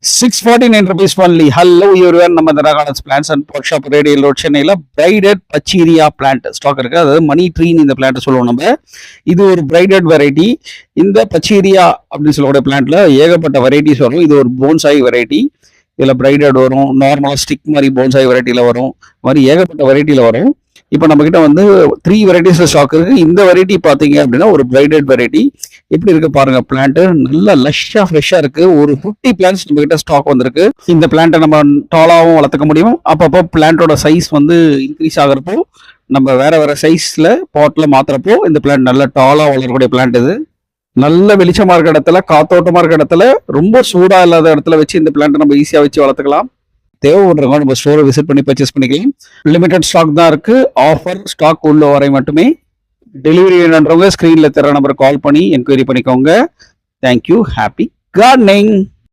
649 rupees only. Hello everyone, நம்ம தரகானஸ் plants and workshop radial road சென்னையில் பிரைடட் பச்சீரியா பிளான்ட் ஸ்டாக் இருக்கு. அதாவது மணி ட்ரீன்னு இந்த பிளான்ட் சொல்லுவோம் நம்ம. இது ஒரு பிரைடட் வெரைட்டி. இந்த பச்சீரியா அப்படின்னு சொல்லக்கூடிய பிளான்ட்ல ஏகப்பட்ட வெரைட்டிஸ் வரும். இது ஒரு போன்சாய் வெரைட்டி. இதில் பிரைடட் வரும், நார்மலாக ஸ்டிக் மாதிரி போன்சாய் வெரைட்டியில் வரும், மாதிரி ஏகப்பட்ட வெரைட்டியில் வரும். இப்போ நம்ம கிட்ட வந்து 3 வெரைட்டிஸ்ல ஸ்டாக் இருக்கு. இந்த வெரைட்டி பாத்தீங்க அப்படின்னா ஒரு பிரைடட் வெரைட்டி. எப்படி இருக்கு பாருங்க, பிளான்ட் நல்லா லஷ்ஷா ஃப்ரெஷ்ஷா இருக்கு. ஒரு 50 பிளான்ட்ஸ் நம்ம கிட்ட ஸ்டாக் வந்திருக்கு. இந்த பிளான்ட்டை நம்ம டாலாவும் வளர்த்துக்க முடியும். அப்பப்போ பிளான்ட்டோட சைஸ் வந்து இன்க்ரீஸ் ஆகிறப்போ நம்ம வேற வேற சைஸ்ல பாட்ல மாத்துறப்போ இந்த பிளான்ட் நல்ல டாலா வளரக்கூடிய பிளான்ட். இது நல்ல வெளிச்சமா இருக்க இடத்துல, காத்தோட்டமா இருக்க இடத்துல, ரொம்ப சூடா இல்லாத இடத்துல வச்சு இந்த பிளான்ட்டை நம்ம ஈஸியா வச்சு வளர்த்துக்கலாம். தேவைப்படுறவங்க நம்ம ஸ்டோரை விசிட் பண்ணி பர்ச்சேஸ் பண்ணிக்கலாம். லிமிடெட் ஸ்டாக் தான் இருக்கு. ஆஃபர் ஸ்டாக் உள்ள வரை மட்டுமே. டெலிவரி வேணுன்றவங்க ஸ்கிரீன்ல தர நம்பர் கால் பண்ணி என்கொயரி பண்ணிக்கோங்க. தேங்க்யூ. Happy gardening.